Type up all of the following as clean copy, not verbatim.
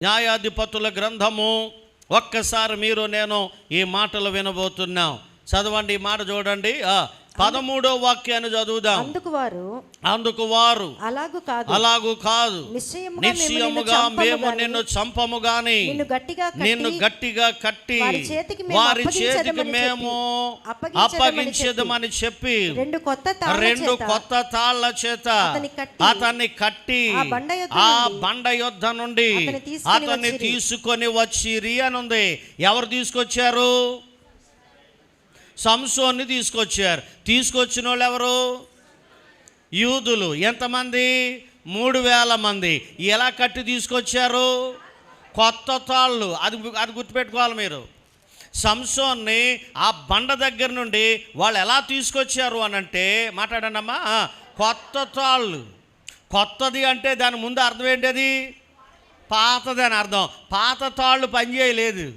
న్యాయాధిపతుల గ్రంథము. ఒక్కసారి మీరు నేను ఈ మాటలు వినబోతున్నాం. చదవండి, ఈ మాట చూడండి. 13వ వాక్యాన్ని చదువుదాం. అందుకు వారు అలాగు కాదు, నిశ్చయముగా మేము నిన్ను చంపము గాని నిన్ను గట్టిగా కట్టి వారి చేతికి మేము అప్పగించేదమని చెప్పి రెండు కొత్త తాళ్ల చేత అతన్ని కట్టి ఆ బండ యొద్ద నుండి అతన్ని తీసుకొని వచ్చిరి అని ఉంది. ఎవరు తీసుకొచ్చారు? సంసోన్ని తీసుకొచ్చారు. తీసుకొచ్చిన వాళ్ళు ఎవరు? యూదులు. ఎంతమంది? 3000 మంది. ఎలా కట్టి తీసుకొచ్చారు? కొత్త తాళ్ళు. అది గుర్తుపెట్టుకోవాలి మీరు. సంసోన్ని ఆ బండ దగ్గర నుండి వాళ్ళు ఎలా తీసుకొచ్చారు అని అంటే, మాట్లాడండి అమ్మా, కొత్త తాళ్ళు. కొత్తది అంటే దాని ముందు అర్థం ఏంటది? పాతది అని అర్థం. పాత తాళ్ళు పనిచేయలేదు.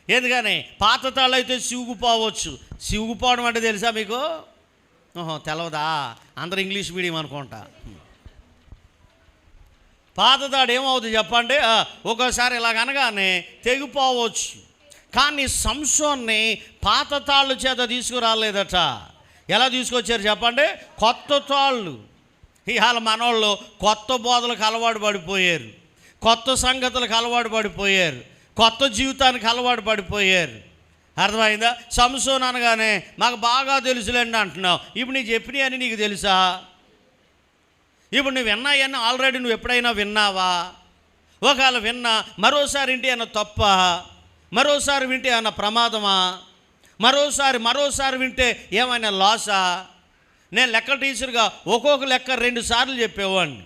ఎందుకని? పాత తాళ్ళు అయితే సిగుపోవచ్చు. సిగుపోవడం అంటే తెలుసా మీకు? తెలవదా? అందరూ ఇంగ్లీష్ మీడియం అనుకుంటా. పాత తాడు ఏమవుతుంది చెప్పండి? ఒక్కోసారి ఇలాగనగానే తెగిపోవచ్చు. కానీ సంసోన్ని పాత తాళ్ళు చేత తీసుకురాలేదట. ఎలా తీసుకొచ్చారు చెప్పండి? కొత్త తాళ్ళు. ఇవాళ మనోళ్ళు కొత్త బోధలకు అలవాటు పడిపోయారు, కొత్త సంగతులకు అలవాటు పడిపోయారు, కొత్త జీవితానికి అలవాటు పడిపోయారు. అర్థమైందా? సంసోన్ అనగానే మాకు బాగా తెలుసులేండి అంటున్నావు. ఇప్పుడు నీకు చెప్పినవి అని నీకు తెలుసా? ఇప్పుడు నువ్వు విన్నాయని ఆల్రెడీ నువ్వు ఎప్పుడైనా విన్నావా? ఒకవేళ విన్నా మరోసారి వింటే అన్న తప్ప, మరోసారి వింటే అన్న ప్రమాదమా, మరోసారి వింటే ఏమైనా లాసా? నేను లెక్క టీచర్గా ఒక్కొక్క లెక్క 2 సార్లు చెప్పేవాడిని.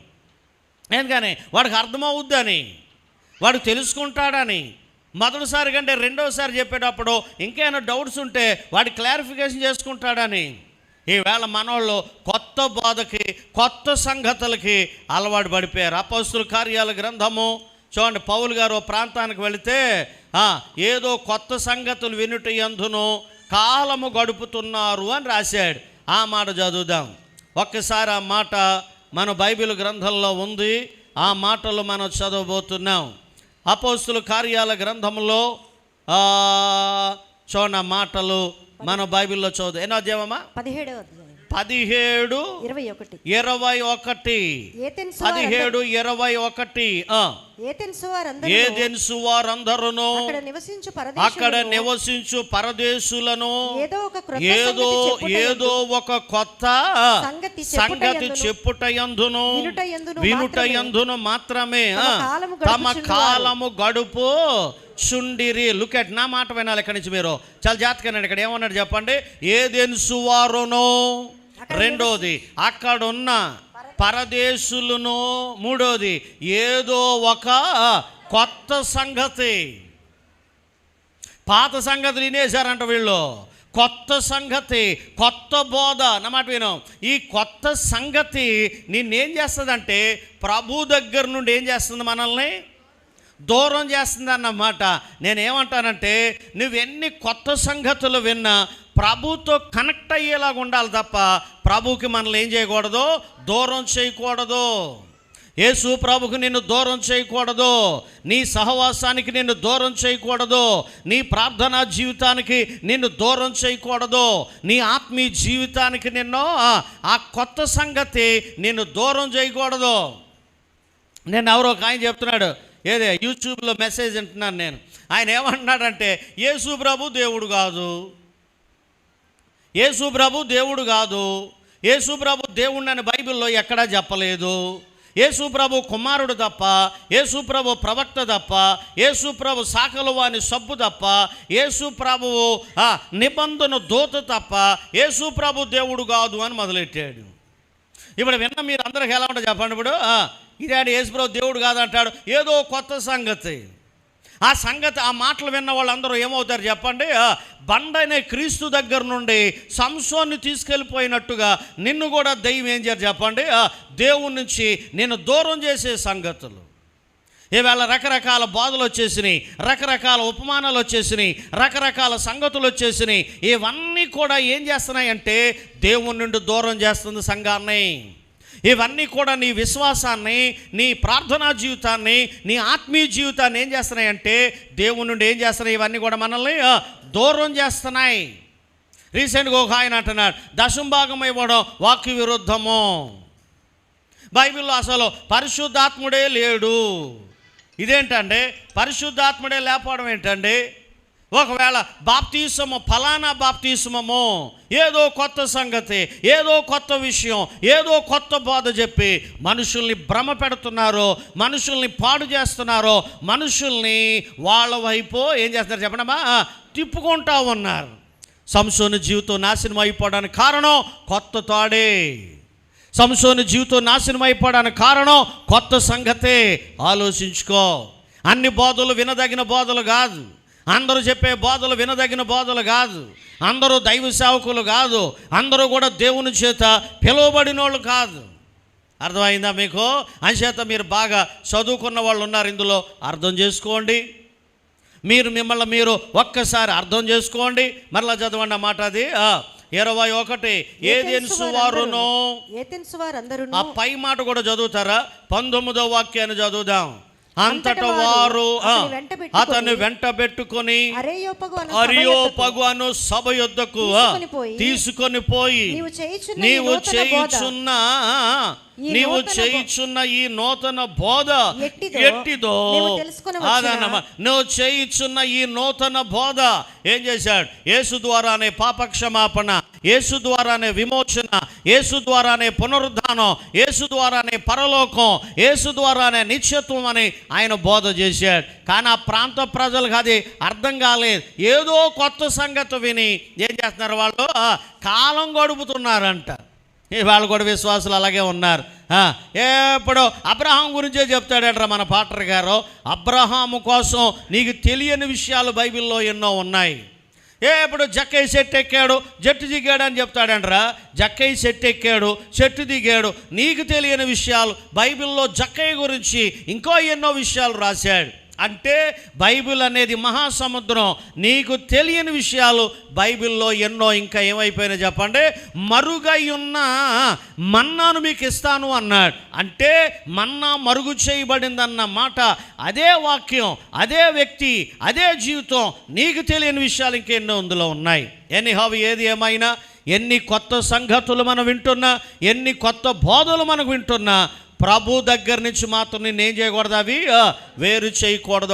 ఎందుకని? వాడికి అర్థమవుద్దని, వాడు తెలుసుకుంటాడని. మొదటిసారి కంటే రెండోసారి చెప్పేటప్పుడు ఇంకేమైనా డౌట్స్ ఉంటే వాడి క్లారిఫికేషన్ చేసుకుంటాడని. ఈవేళ మనోళ్ళు కొత్త బోధకి, కొత్త సంగతులకి అలవాటు పడిపోయారు. అపోస్తుల కార్యాల గ్రంథము చూడండి. పౌలు గారు ప్రాంతానికి వెళితే ఏదో కొత్త సంగతులు వినుట యందును కాలము గడుపుతున్నారు అని రాశాడు. ఆ మాట చదువుదాం. ఒక్కసారి ఆ మాట మన బైబిల్ గ్రంథంలో ఉంది. ఆ మాటలు మనం చదవబోతున్నాం. అపోస్తుల కార్యాల గ్రంథంలో చూడండి ఆ మాటలు మన బైబిల్లో చదువు. ఎన్నో అధ్యాయమా? 17:21. ఏదెన్సు వారందరును అక్కడ నివసించు పరదేశులను ఏదో ఒక కొత్త సంగతి చెప్పుటయందును వినుటయందును మాత్రమే తమ కాలము గడుపు చుండిరి. లుక్ ఎట్ నా మాట వినాలి ఇక్కడి నుంచి మీరు. చాలా జాగ్రత్తగా ఇక్కడ ఏమన్నాడు చెప్పండి? ఏదెన్సు వారును, రెండోది అక్కడున్న పరదేశులను, మూడోది ఏదో ఒక కొత్త సంగతి. పాత సంగతులు వినేశారంట వీళ్ళు. కొత్త సంగతి, కొత్త బోధ. నా మాట విను. ఈ కొత్త సంగతి నిన్నేం చేస్తుందంటే ప్రభు దగ్గర నుండి ఏం చేస్తుంది? మనల్ని దూరం చేస్తుంది అన్నమాట. నేనేమంటానంటే నువ్వెన్ని కొత్త సంగతులు విన్నా ప్రభుతో కనెక్ట్ అయ్యేలాగా ఉండాలి తప్ప ప్రభుకి మనల్ని ఏం చేయకూడదు? దూరం చేయకూడదు. యేసు ప్రభుకు నిన్ను దూరం చేయకూడదు. నీ సహవాసానికి నిన్ను దూరం చేయకూడదు. నీ ప్రార్థనా జీవితానికి నిన్ను దూరం చేయకూడదు. నీ ఆత్మీయ జీవితానికి నిన్ను ఆ కొత్త సంగతి నిన్ను దూరం చేయకూడదు. నేను ఎవరో ఒక ఆయన చెప్తున్నాడు, ఏదే యూట్యూబ్లో మెసేజ్ వింటున్నాను నేను. ఆయన ఏమంటున్నాడంటే యేసు ప్రభు దేవుడు కాదు, యేసు ప్రభు దేవుడు కాదు, యేసు ప్రభు దేవుడిని అని బైబిల్లో ఎక్కడా చెప్పలేదు. యేసు ప్రభు కుమారుడు తప్ప, యేసు ప్రభు ప్రవక్త తప్ప, యేసు ప్రభు సాకలువాని సబ్బు తప్ప, యేసు ప్రభువు నిబంధన దూత తప్ప యేసు ప్రభు దేవుడు కాదు అని మొదలెట్టాడు. ఇప్పుడు విన్న మీరు అందరికి ఎలా ఉంటుంది చెప్పండి? ఇప్పుడు ఇదేంటి యేసు ప్రభు దేవుడు కాదంటాడు, ఏదో కొత్త సంగతి. ఆ సంగతి, ఆ మాటలు విన్న వాళ్ళందరూ ఏమవుతారు చెప్పండి? బండనే క్రీస్తు దగ్గర నుండి సంసోన్ని తీసుకెళ్ళిపోయినట్టుగా నిన్ను కూడా దెయ్యం ఏం చేయరు చెప్పండి? దేవుని నుంచి నిన్ను దూరం చేసే సంగతులు. ఈవేళ రకరకాల బాధలు వచ్చేసినాయి, రకరకాల ఉపమానాలు వచ్చేసినాయి, రకరకాల సంగతులు వచ్చేసినాయి. ఇవన్నీ కూడా ఏం చేస్తున్నాయి అంటే దేవుని నుండి దూరం చేస్తుంది సంఘాన్ని. ఇవన్నీ కూడా నీ విశ్వాసాన్ని, నీ ప్రార్థనా జీవితాన్ని, నీ ఆత్మీయ జీవితాన్ని ఏం చేస్తున్నాయంటే దేవుని నుండి ఏం చేస్తున్నాయి? ఇవన్నీ కూడా మనల్ని దూరం చేస్తున్నాయి. రీసెంట్గా ఒక ఆయన అంటున్నాడు, దశంభాగం ఇవ్వడం వాక్య విరుద్ధము. బైబిల్లో అసలు పరిశుద్ధాత్ముడే లేడు. ఇదేంటంటే పరిశుద్ధాత్ముడే లేకపోవడం ఏంటండి? ఒకవేళ బాప్తీసము, ఫలానా బాప్తీసమము, ఏదో కొత్త సంగతి, ఏదో కొత్త విషయం, ఏదో కొత్త బోధ చెప్పి మనుషుల్ని భ్రమ పెడుతున్నారో, మనుషుల్ని పాడు చేస్తున్నారో, మనుషుల్ని వాళ్ళ వైపు ఏం చేస్తున్నారు చెప్పండమ్మా? తిప్పుకుంటా ఉన్నారు. సంసోను జీవితం నాశనం అయిపోవడానికి కారణం కొత్త తాడే. సంసోను జీవితం నాశనం అయిపోవడానికి కారణం కొత్త సంగతే. ఆలోచించుకో. అన్ని బోధలు వినదగిన బోధలు కాదు, అందరూ చెప్పే బోధలు వినదగిన బోధలు కాదు, అందరూ దైవ సేవకులు కాదు, అందరూ కూడా దేవుని చేత పిలువబడిన వాళ్ళు కాదు. అర్థమైందా మీకు? అంచేత మీరు బాగా చదువుకున్న వాళ్ళు ఉన్నారు ఇందులో, అర్థం చేసుకోండి. మిమ్మల్ని మీరు ఒక్కసారి అర్థం చేసుకోండి. మరలా చదవండి ఆ మాట. అది 21 ఏథెన్సు వారును, ఆ పై మాట కూడా చదువుతారా? 19వ వాక్యాన్ని చదువుదాం. అంతట వారు అతన్ని వెంట పెట్టుకొని అరియోపగు అను సభ యొద్దకు తీసుకొని పోయి, నీవు చేయుచున్న ఈ నూతన బోధ ఎట్టిదో అదన్నమా. నువ్వు చేయుచున్న ఈ నూతన బోధ ఏం చేశాడు? యేసు ద్వారానే పాపక్షమాపణ, యేసు ద్వారానే విమోచన, యేసు ద్వారానే పునరుద్ధానం, యేసు ద్వారానే పరలోకం, యేసు ద్వారానే నిత్యత్వం అని ఆయన బోధ చేశాడు. కానీ ఆ ప్రాంత ప్రజలకు అది అర్థం కాలేదు. ఏదో కొత్త సంగతి విని ఏం చేస్తున్నారు? వాళ్ళు కాలం గడుపుతున్నారంట. వాళ్ళు కూడా విశ్వాసులు అలాగే ఉన్నారు. ఎప్పుడు అబ్రహాం గురించే చెప్తాడట మన పాటర్ గారు. అబ్రహాము కోసం నీకు తెలియని విషయాలు బైబిల్లో ఎన్నో ఉన్నాయి. ఇప్పుడు జక్కయ్య చెట్టు ఎక్కాడు, జట్టు దిగాడు అని చెప్తాడంటరా. జక్కయ్య చెట్టు ఎక్కాడు, చెట్టు దిగాడు. నీకు తెలియని విషయాలు బైబిల్లో జక్కయ్య గురించి ఇంకో ఎన్నో విషయాలు రాశాడు. అంటే బైబిల్ అనేది మహాసముద్రం. నీకు తెలియని విషయాలు బైబిల్లో ఎన్నో ఇంకా ఏమైపోయినా చెప్పండి, మరుగై ఉన్న మన్నాను మీకు ఇస్తాను అన్నాడు. అంటే మన్నా మరుగు చేయబడిందన్న మాట అదే వాక్యం, అదే వ్యక్తి, అదే జీవితం. నీకు తెలియని విషయాలు ఇంకెన్నో అందులో ఉన్నాయి. ఎనీహౌ ఏది ఏమైనా, ఎన్ని కొత్త సంగతులు మనం వింటున్నా, ఎన్ని కొత్త బోధలు మనకు వింటున్నా, ప్రభు దగ్గర నుంచి మాత్రం నేనేం చేయకూడదు? అవి వేరు చేయకూడదు.